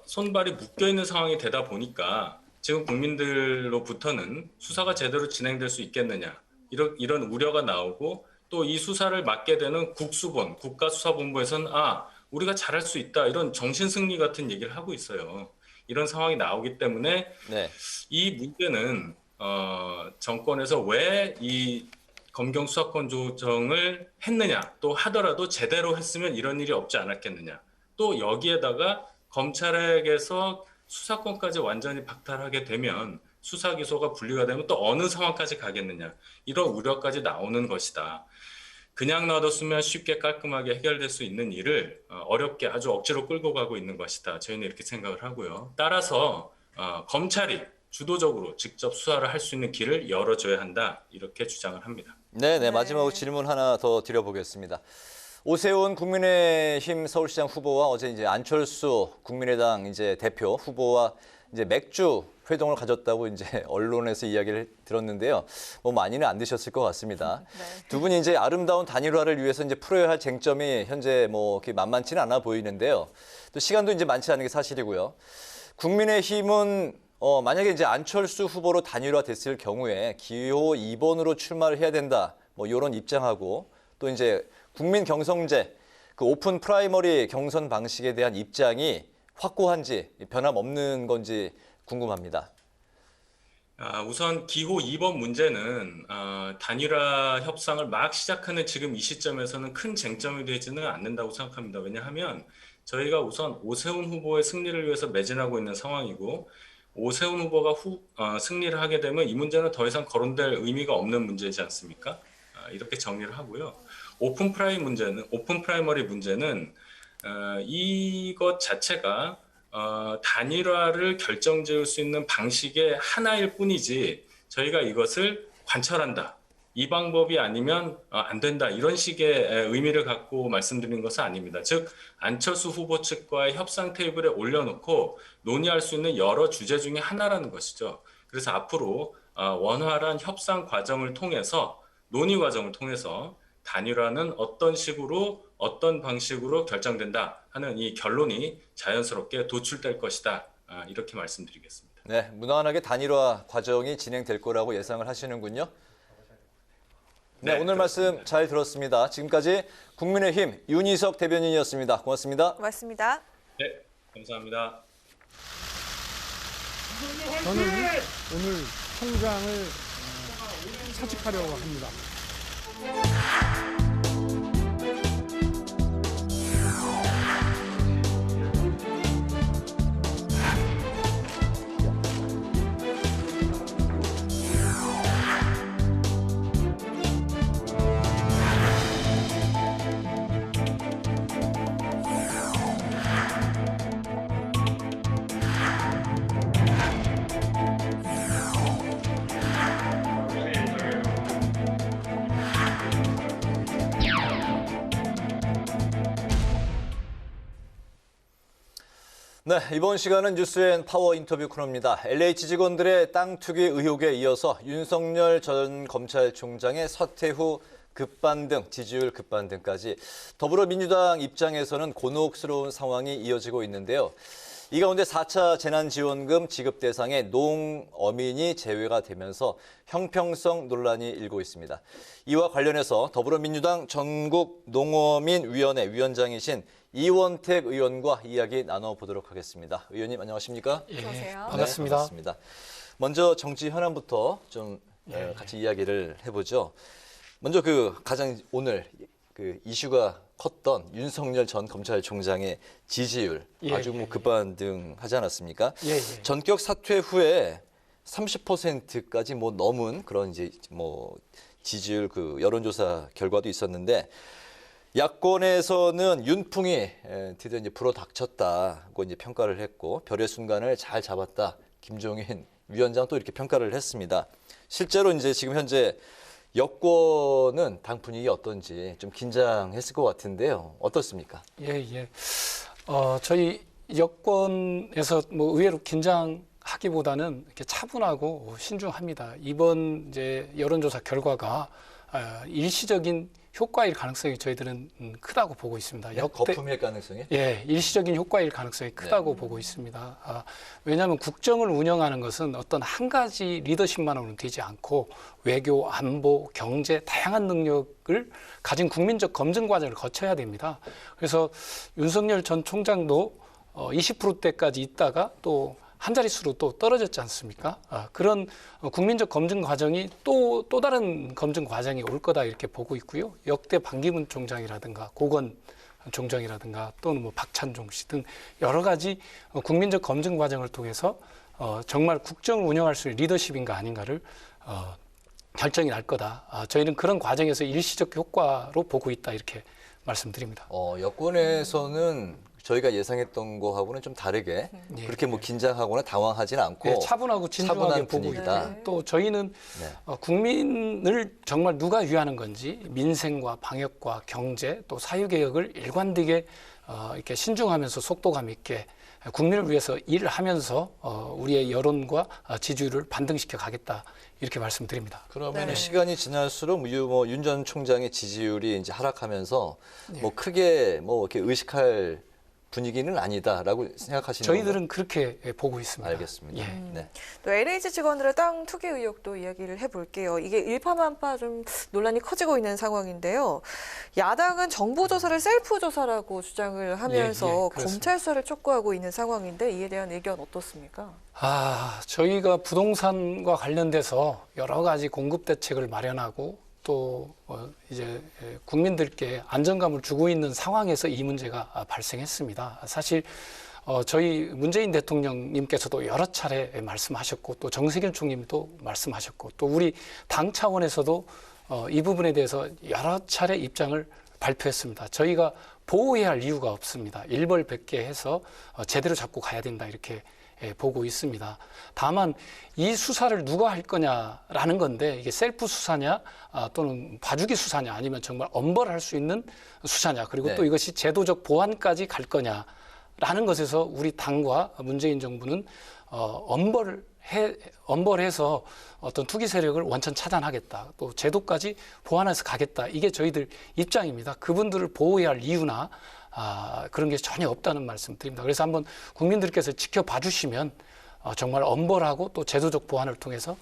손발이 묶여 있는 상황이 되다 보니까 지금 국민들로부터는 수사가 제대로 진행될 수 있겠느냐 이런 우려가 나오고 또 이 수사를 맡게 되는 국수본 국가수사본부에서는 우리가 잘할 수 있다 이런 정신승리 같은 얘기를 하고 있어요. 이런 상황이 나오기 때문에 이 문제는 정권에서 왜 이 검경 수사권 조정을 했느냐 또 하더라도 제대로 했으면 이런 일이 없지 않았겠느냐 또 여기에다가 검찰에게서 수사권까지 완전히 박탈하게 되면 수사 기소가 분리가 되면 또 어느 상황까지 가겠느냐 이런 우려까지 나오는 것이다. 그냥 놔뒀으면 쉽게 깔끔하게 해결될 수 있는 일을 어렵게 아주 억지로 끌고 가고 있는 것이다. 저희는 이렇게 생각을 하고요. 따라서 검찰이 주도적으로 직접 수사를 할 수 있는 길을 열어줘야 한다. 이렇게 주장을 합니다. 네, 마지막으로 질문 하나 더 드려보겠습니다. 오세훈 국민의힘 서울시장 후보와 어제 이제 안철수 국민의당 이제 대표 후보와 이제 맥주 회동을 가졌다고 이제 언론에서 이야기를 들었는데요. 뭐 많이는 안 드셨을 것 같습니다. 두 분이 이제 아름다운 단일화를 위해서 이제 풀어야 할 쟁점이 현재 뭐 그렇게 만만치는 않아 보이는데요. 또 시간도 이제 많지 않은 게 사실이고요. 국민의힘은 만약에 이제 안철수 후보로 단일화됐을 경우에 기호 2번으로 출마를 해야 된다. 뭐 이런 입장하고 또 이제 국민 경선제, 그 오픈 프라이머리 경선 방식에 대한 입장이 확고한지 변함없는 건지 궁금합니다. 우선 기호 2번 문제는 단일화 협상을 막 시작하는 지금 이 시점에서는 큰 쟁점이 되지는 않는다고 생각합니다. 왜냐하면 저희가 우선 오세훈 후보의 승리를 위해서 매진하고 있는 상황이고 오세훈 후보가 승리를 하게 되면 이 문제는 더 이상 거론될 의미가 없는 문제이지 않습니까? 이렇게 정리를 하고요. 오픈 프라이머리 문제는 이것 자체가 단일화를 결정지을 수 있는 방식의 하나일 뿐이지 저희가 이것을 관철한다. 이 방법이 아니면 안 된다. 이런 식의 의미를 갖고 말씀드리는 것은 아닙니다. 즉 안철수 후보 측과의 협상 테이블에 올려놓고 논의할 수 있는 여러 주제 중에 하나라는 것이죠. 그래서 앞으로 원활한 협상 과정을 통해서 논의 과정을 통해서 단일화는 어떤 식으로 어떤 방식으로 결정된다 하는 이 결론이 자연스럽게 도출될 것이다. 이렇게 말씀드리겠습니다. 네, 무난하게 단일화 과정이 진행될 거라고 예상을 하시는군요. 네, 오늘 말씀 잘 들었습니다. 지금까지 국민의힘 윤희석 대변인이었습니다. 고맙습니다. 고맙습니다. 네, 감사합니다. 저는 오늘 총장을 사직하려고 합니다. 네, 이번 시간은 뉴스앤 파워 인터뷰 코너입니다. LH 직원들의 땅 투기 의혹에 이어서 윤석열 전 검찰총장의 사퇴 후 급반등, 지지율 급반등까지 더불어민주당 입장에서는 곤혹스러운 상황이 이어지고 있는데요. 이 가운데 4차 재난지원금 지급 대상에 농어민이 제외가 되면서 형평성 논란이 일고 있습니다. 이와 관련해서 더불어민주당 전국농어민위원회 위원장이신 이원택 의원과 이야기 나눠보도록 하겠습니다. 의원님 안녕하십니까? 예, 안녕하세요. 반갑습니다. 네, 반갑습니다. 먼저 정치 현안부터 좀 같이 이야기를 해보죠. 먼저 가장 오늘 이슈가 컸던 윤석열 전 검찰총장의 지지율 아주 급반등하지 않았습니까? 전격 사퇴 후에 30%까지 넘은 그런 이제 지지율 여론조사 결과도 있었는데 야권에서는 윤풍이 드디어 이제 불어닥쳤다고 이제 평가를 했고 별의 순간을 잘 잡았다. 김종인 위원장 또 이렇게 평가를 했습니다. 실제로 이제 지금 현재 여권은 당 분위기 어떤지 좀 긴장했을 것 같은데요. 어떻습니까? 저희 여권에서 의외로 긴장하기보다는 이렇게 차분하고 신중합니다. 이번 이제 여론조사 결과가 일시적인 효과일 가능성이 저희들은 크다고 보고 있습니다. 거품일 가능성이? 일시적인 효과일 가능성이 크다고 보고 있습니다. 왜냐하면 국정을 운영하는 것은 어떤 한 가지 리더십만으로는 되지 않고 외교, 안보, 경제 다양한 능력을 가진 국민적 검증 과정을 거쳐야 됩니다. 그래서 윤석열 전 총장도 20%대까지 있다가 또 한 자릿수로 또 떨어졌지 않습니까? 그런 국민적 검증 과정이 또 다른 검증 과정이 올 거다 이렇게 보고 있고요. 역대 반기문 총장이라든가 고건 총장이라든가 또는 박찬종 씨 등 여러 가지 국민적 검증 과정을 통해서 정말 국정을 운영할 수 있는 리더십인가 아닌가를 결정이 날 거다. 저희는 그런 과정에서 일시적 효과로 보고 있다 이렇게 말씀드립니다. 여권에서는 저희가 예상했던 거하고는 좀 다르게 그렇게 긴장하거나 당황하지는 않고 차분하고 진중하게 보고 있다. 또 저희는 국민을 정말 누가 위하는 건지 민생과 방역과 경제 또 사회개혁을 일관되게 이렇게 신중하면서 속도감 있게 국민을 위해서 일을 하면서 우리의 여론과 지지율을 반등시켜 가겠다 이렇게 말씀드립니다. 그러면 시간이 지날수록 윤 전 총장의 지지율이 이제 하락하면서 크게 이렇게 의식할 분위기는 아니다라고 생각하시는 저희들은 그렇게 보고 있습니다. 알겠습니다. 또 LH 직원들의 땅 투기 의혹도 이야기를 해볼게요. 이게 일파만파 좀 논란이 커지고 있는 상황인데요. 야당은 정보 조사를 셀프 조사라고 주장을 하면서 검찰 수사를 촉구하고 있는 상황인데 이에 대한 의견 어떻습니까? 저희가 부동산과 관련돼서 여러 가지 공급 대책을 마련하고 또 이제 국민들께 안정감을 주고 있는 상황에서 이 문제가 발생했습니다. 사실 저희 문재인 대통령님께서도 여러 차례 말씀하셨고 또 정세균 총리도 말씀하셨고 또 우리 당 차원에서도 이 부분에 대해서 여러 차례 입장을 발표했습니다. 저희가 보호해야 할 이유가 없습니다. 일벌백계해서 제대로 잡고 가야 된다 이렇게 보고 있습니다. 다만 이 수사를 누가 할 거냐라는 건데 이게 셀프 수사냐 또는 봐주기 수사냐 아니면 정말 엄벌할 수 있는 수사냐 그리고 또 이것이 제도적 보완까지 갈 거냐라는 것에서 우리 당과 문재인 정부는 엄벌해서 어떤 투기 세력을 원천 차단하겠다 또 제도까지 보완해서 가겠다 이게 저희들 입장입니다. 그분들을 보호해야 할 이유나 그런 게 전혀 없다는 말씀 드립니다. 그래서 한번 국민들께서 지켜봐 주시면 정말 엄벌하고 또 제도적 보완을 통해서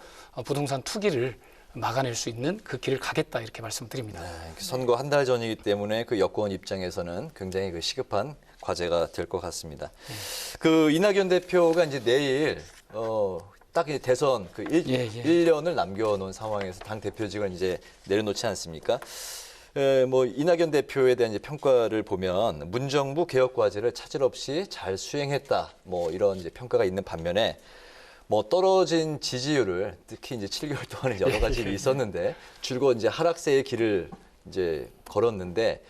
부동산 투기를 막아낼 수 있는 그 길을 가겠다 이렇게 말씀드립니다. 선거 한 달 전이기 때문에 여권 입장에서는 굉장히 시급한 과제가 될 것 같습니다. 이낙연 대표가 이제 내일 딱 대선 1년을 남겨놓은 상황에서 당 대표직을 이제 내려놓지 않습니까? 이낙연 대표에 대한 이제 평가를 보면 문정부 개혁 과제를 차질 없이 잘 수행했다. 이런 이제 평가가 있는 반면에 떨어진 지지율을 특히 이제 7개월 동안에 여러 가지 일이 있었는데 줄곧 이제 하락세의 길을 이제 걸었는데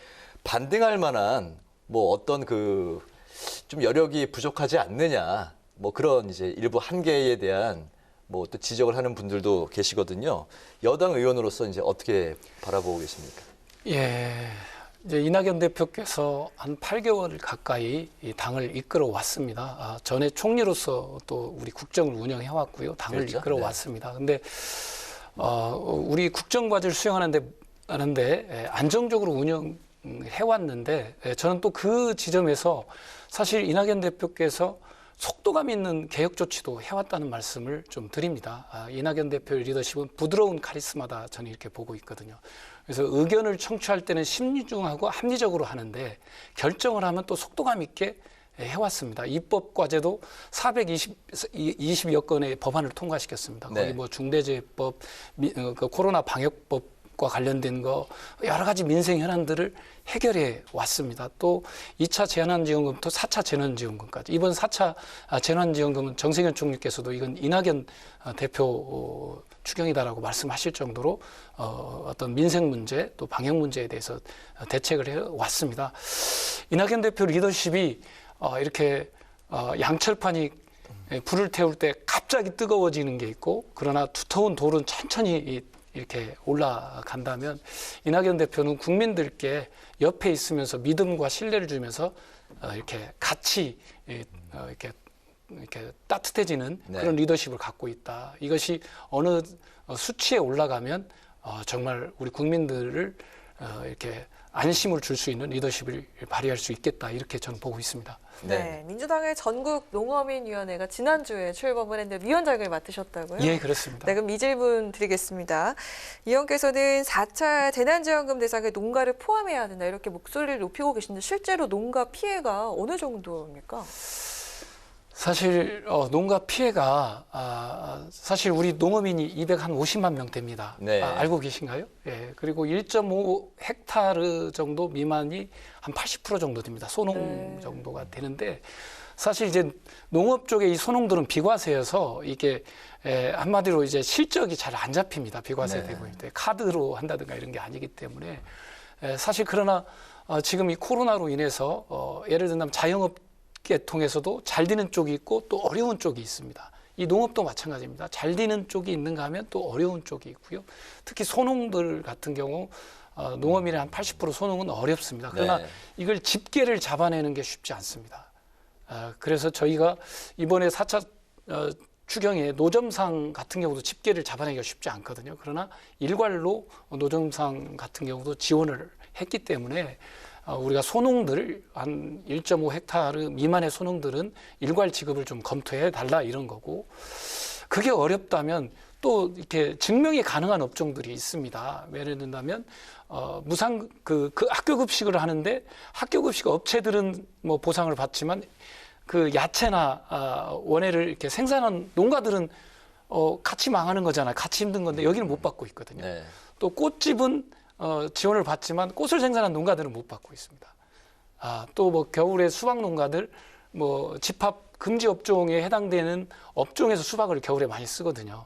반등할 만한 어떤 좀 여력이 부족하지 않느냐. 그런 이제 일부 한계에 대한 또 지적을 하는 분들도 계시거든요. 여당 의원으로서 이제 어떻게 바라보고 계십니까? 이제 이낙연 대표께서 한 8개월 가까이 이 당을 이끌어 왔습니다. 전에 총리로서 또 우리 국정을 운영해 왔고요. 당을 이끌어 왔습니다. 근데 우리 국정 과제를 수행하는데 안정적으로 운영해 왔는데 저는 또 그 지점에서 사실 이낙연 대표께서 속도감 있는 개혁 조치도 해왔다는 말씀을 좀 드립니다. 이낙연 대표의 리더십은 부드러운 카리스마다 저는 이렇게 보고 있거든요. 그래서 의견을 청취할 때는 신중하고 합리적으로 하는데 결정을 하면 또 속도감 있게 해왔습니다. 입법 과제도 420여 건의 법안을 통과시켰습니다. 거기 중대재해법, 코로나 방역법 농업과 관련된 거 여러 가지 민생 현안들을 해결해 왔습니다. 또 2차 재난지원금부터 4차 재난지원금까지. 이번 4차 재난지원금은 정세균 총리께서도 이건 이낙연 대표 추경이다라고 말씀하실 정도로 어떤 민생 문제 또 방역 문제에 대해서 대책을 해 왔습니다. 이낙연 대표 리더십이 이렇게 양철판이 불을 태울 때 갑자기 뜨거워지는 게 있고, 그러나 두터운 돌은 천천히 이렇게 올라간다면 이낙연 대표는 국민들께 옆에 있으면서 믿음과 신뢰를 주면서 이렇게 같이 이렇게 따뜻해지는 그런 리더십을 갖고 있다. 이것이 어느 수치에 올라가면 정말 우리 국민들을 이렇게 안심을 줄 수 있는 리더십을 발휘할 수 있겠다. 이렇게 저는 보고 있습니다. 네, 민주당의 전국 농어민위원회가 지난주에 출범을 했는데 위원장을 맡으셨다고요? 예, 그렇습니다. 네, 그럼 이 질문 드리겠습니다. 이 의원께서는 4차 재난지원금 대상에 농가를 포함해야 된다 이렇게 목소리를 높이고 계신데 실제로 농가 피해가 어느 정도입니까? 사실 농가 피해가 사실 우리 농어민이 250만 명 됩니다. 네. 알고 계신가요? 예. 그리고 1.5 헥타르 정도 미만이 한 80% 정도 됩니다. 소농 정도가 되는데, 사실 이제 농업 쪽에 이 소농들은 비과세여서 이게 한마디로 이제 실적이 잘 안 잡힙니다. 비과세 되고 있을 때 카드로 한다든가 이런 게 아니기 때문에 사실 그러나 지금 이 코로나로 인해서 예를 들면 자영업 통해서도 잘 되는 쪽이 있고 또 어려운 쪽이 있습니다. 이 농업도 마찬가지입니다. 잘 되는 쪽이 있는가 하면 또 어려운 쪽이 있고요. 특히 소농들 같은 경우 농업인의 한 80% 소농은 어렵습니다. 그러나 이걸 집계를 잡아내는 게 쉽지 않습니다. 그래서 저희가 이번에 4차 추경에 노점상 같은 경우도 집계를 잡아내기가 쉽지 않거든요. 그러나 일괄로 노점상 같은 경우도 지원을 했기 때문에 우리가 소농들 한 1.5 헥타르 미만의 소농들은 일괄 지급을 좀 검토해 달라 이런 거고, 그게 어렵다면 또 이렇게 증명이 가능한 업종들이 있습니다. 예를 든다면 무상 그 학교 급식을 하는데 학교 급식 업체들은 뭐 보상을 받지만 그 야채나 원예를 이렇게 생산한 농가들은 같이 망하는 거잖아요. 같이 힘든 건데 여기는 못 받고 있거든요. 또 꽃집은 지원을 받지만 꽃을 생산한 농가들은 못 받고 있습니다. 또 뭐 겨울에 수박 농가들 뭐 집합 금지 업종에 해당되는 업종에서 수박을 겨울에 많이 쓰거든요.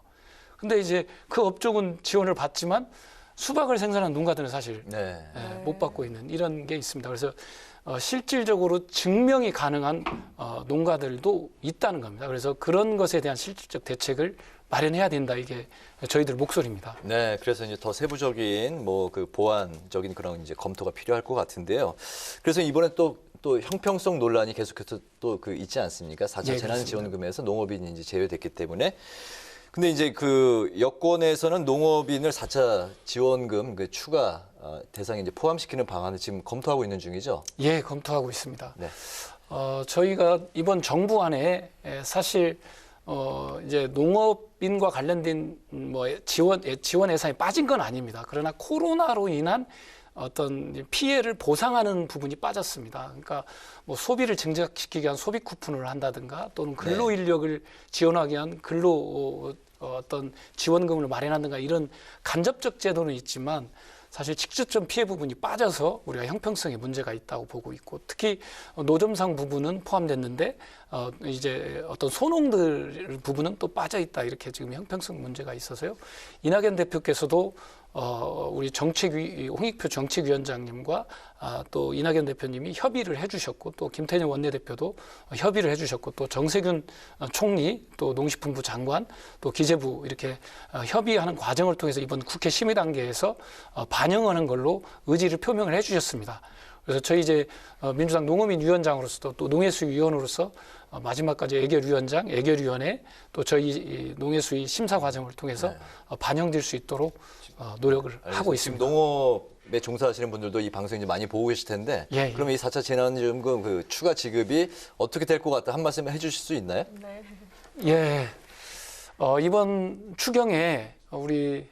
근데 이제 그 업종은 지원을 받지만 수박을 생산한 농가들은 사실 못 받고 있는 이런 게 있습니다. 그래서 실질적으로 증명이 가능한 농가들도 있다는 겁니다. 그래서 그런 것에 대한 실질적 대책을 마련해야 된다. 이게 저희들 목소리입니다. 네, 그래서 이제 더 세부적인 뭐 그 보완적인 그런 이제 검토가 필요할 것 같은데요. 그래서 이번에 또 형평성 논란이 계속해서 또 그 있지 않습니까? 4차 재난지원금에서 농업인이 이제 제외됐기 때문에. 근데 이제 그 여권에서는 농업인을 4차 지원금 그 추가 대상에 이제 포함시키는 방안을 지금 검토하고 있는 중이죠? 예, 검토하고 있습니다. 네. 저희가 이번 정부안에 사실 이제 농업인과 관련된 뭐 지원 예산이 빠진 건 아닙니다. 그러나 코로나로 인한 어떤 피해를 보상하는 부분이 빠졌습니다. 그러니까 뭐 소비를 증가시키기 위한 소비 쿠폰을 한다든가 또는 근로 인력을 지원하기 위한 근로 어떤 지원금을 마련한다든가 이런 간접적 제도는 있지만 사실 직접적 피해 부분이 빠져서 우리가 형평성에 문제가 있다고 보고 있고, 특히 노점상 부분은 포함됐는데 이제 어떤 소농들 부분은 또 빠져 있다, 이렇게 지금 형평성 문제가 있어서요. 이낙연 대표께서도 우리 홍익표 정책위원장님과 또 이낙연 대표님이 협의를 해주셨고, 또 김태년 원내대표도 협의를 해주셨고, 또 정세균 총리, 또 농식품부 장관, 또 기재부 이렇게 협의하는 과정을 통해서 이번 국회 심의 단계에서 반영하는 걸로 의지를 표명을 해주셨습니다. 그래서 저희 이제 민주당 농어민 위원장으로서 또 농해수위 위원으로서 마지막까지 애결위원장, 애결위원회, 또 저희 농해수위 심사 과정을 통해서 반영될 수 있도록 노력을 하고 있습니다. 지금 농업에 종사하시는 분들도 이 방송 이제 많이 보고 계실 텐데, 그러면 이 4차 재난지원금 그 추가 지급이 어떻게 될 것 같다 한 말씀 해주실 수 있나요? 네. 예, 이번 추경에 우리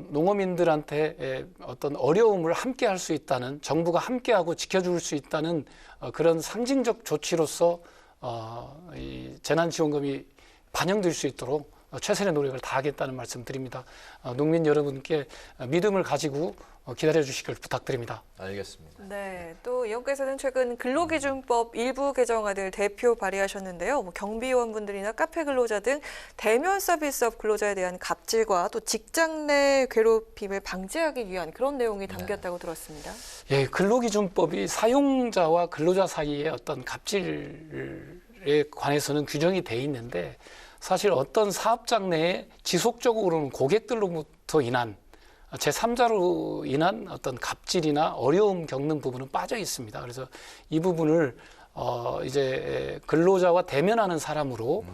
농어민들한테 어떤 어려움을 함께 할 수 있다는, 정부가 함께하고 지켜줄 수 있다는 그런 상징적 조치로서 이 재난지원금이 반영될 수 있도록 최선의 노력을 다하겠다는 말씀드립니다. 농민 여러분께 믿음을 가지고 기다려 주시길 부탁드립니다. 알겠습니다. 네, 또 의원께서는 최근 근로기준법 일부 개정안을 대표 발의하셨는데요. 경비원분들이나 카페 근로자 등 대면 서비스업 근로자에 대한 갑질과 또 직장 내 괴롭힘을 방지하기 위한 그런 내용이 담겼다고 들었습니다. 예, 근로기준법이 사용자와 근로자 사이의 어떤 갑질에 관해서는 규정이 돼 있는데 사실 어떤 사업장 내에 지속적으로는 고객들로부터 인한 제3자로 인한 어떤 갑질이나 어려움 겪는 부분은 빠져 있습니다. 그래서 이 부분을 이제 근로자와 대면하는 사람으로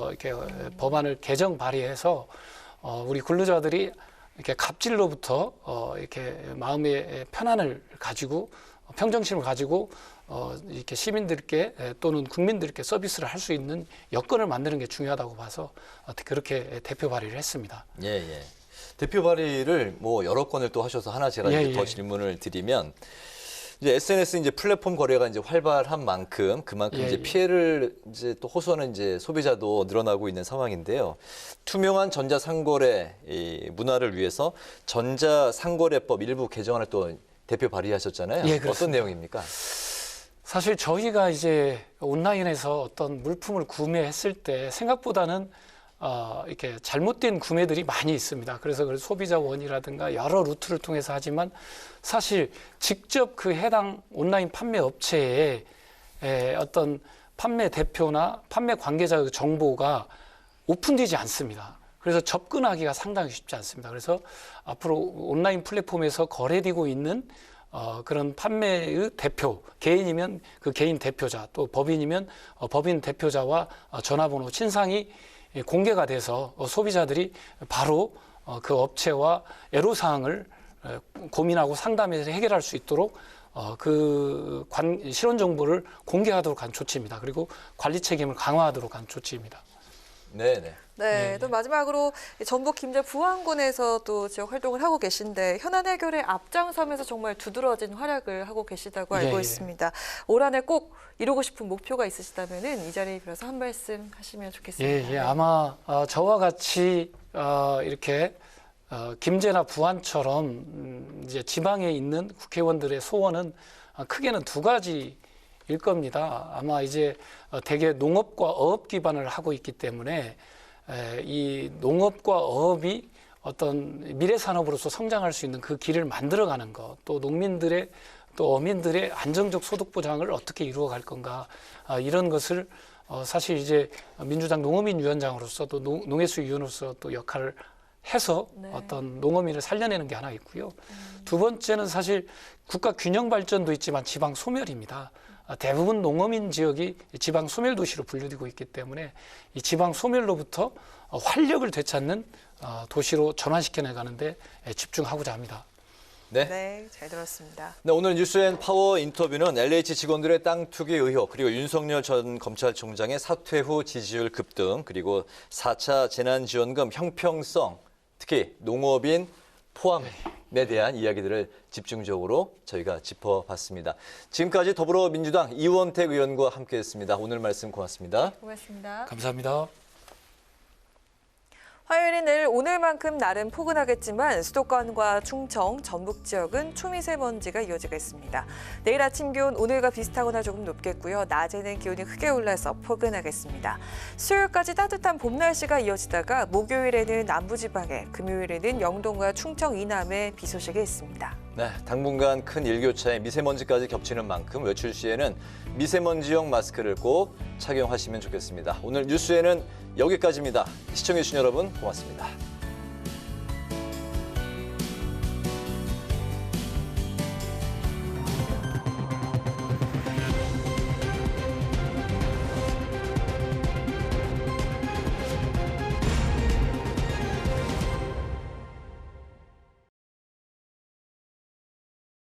이렇게 법안을 개정 발의해서 우리 근로자들이 이렇게 갑질로부터 이렇게 마음의 편안을 가지고 평정심을 가지고 이렇게 시민들께 또는 국민들께 서비스를 할 수 있는 여건을 만드는 게 중요하다고 봐서 그렇게 대표 발의를 했습니다. 예, 예. 대표 발의를 뭐 여러 건을 또 하셔서 하나 제가 이제 더 질문을 드리면 이제 SNS 이제 플랫폼 거래가 이제 활발한 만큼 그만큼 이제 피해를 이제 또 호소하는 이제 소비자도 늘어나고 있는 상황인데요. 투명한 전자상거래 이 문화를 위해서 전자상거래법 일부 개정안을 또 대표 발의하셨잖아요. 예, 어떤 내용입니까? 사실 저희가 이제 온라인에서 어떤 물품을 구매했을 때 생각보다는 이렇게 잘못된 구매들이 많이 있습니다. 그래서 소비자 원이라든가 여러 루트를 통해서 하지만 사실 직접 그 해당 온라인 판매 업체의 어떤 판매 대표나 판매 관계자의 정보가 오픈되지 않습니다. 그래서 접근하기가 상당히 쉽지 않습니다. 그래서 앞으로 온라인 플랫폼에서 거래되고 있는 그런 판매의 대표, 개인이면 그 개인 대표자, 또 법인이면 법인 대표자와 전화번호, 친상이 공개가 돼서 소비자들이 바로 그 업체와 애로사항을 고민하고 상담해서 해결할 수 있도록 그 실원 정보를 공개하도록 한 조치입니다. 그리고 관리 책임을 강화하도록 한 조치입니다. 네네. 네, 또 마지막으로 전북 김제 부안군에서 또 지역 활동을 하고 계신데 현안 해결에 앞장서면서 정말 두드러진 활약을 하고 계시다고 알고 있습니다. 올 한 해 꼭 이루고 싶은 목표가 있으시다면은 이 자리에 빌어서 한 말씀 하시면 좋겠습니다. 예, 아마 저와 같이 이렇게 김제나 부안처럼 이제 지방에 있는 국회의원들의 소원은 크게는 두 가지일 겁니다. 아마 이제 대개 농업과 어업 기반을 하고 있기 때문에 이 농업과 어업이 어떤 미래 산업으로서 성장할 수 있는 그 길을 만들어가는 것, 또 농민들의 또 어민들의 안정적 소득 보장을 어떻게 이루어갈 건가 이런 것을 사실 이제 민주당 농어민위원장으로서 또 농해수위원으로서 또 역할을 해서 어떤 농어민을 살려내는 게 하나 있고요. 두 번째는 사실 국가 균형 발전도 있지만 지방 소멸입니다. 대부분 농어민 지역이 지방 소멸 도시로 분류되고 있기 때문에 이 지방 소멸로부터 활력을 되찾는 도시로 전환시켜 나가는데 집중하고자 합니다. 네, 잘 들었습니다. 네, 오늘 뉴스앤파워 인터뷰는 LH 직원들의 땅 투기 의혹, 그리고 윤석열 전 검찰총장의 사퇴 후 지지율 급등, 그리고 4차 재난지원금 형평성, 특히 농업인 포함에 대한 이야기들을 집중적으로 저희가 짚어봤습니다. 지금까지 더불어민주당 이원택 의원과 함께했습니다. 오늘 말씀 고맙습니다. 고맙습니다. 감사합니다. 화요일인 내일 오늘만큼 날은 포근하겠지만 수도권과 충청, 전북 지역은 초미세먼지가 이어지겠습니다. 내일 아침 기온 오늘과 비슷하거나 조금 높겠고요. 낮에는 기온이 크게 올라서 포근하겠습니다. 수요일까지 따뜻한 봄 날씨가 이어지다가 목요일에는 남부지방에, 금요일에는 영동과 충청 이남에 비 소식이 있습니다. 네, 당분간 큰 일교차에 미세먼지까지 겹치는 만큼 외출 시에는 미세먼지용 마스크를 꼭 착용하시면 좋겠습니다. 오늘 뉴스에는 여기까지입니다. 시청해주신 여러분 고맙습니다.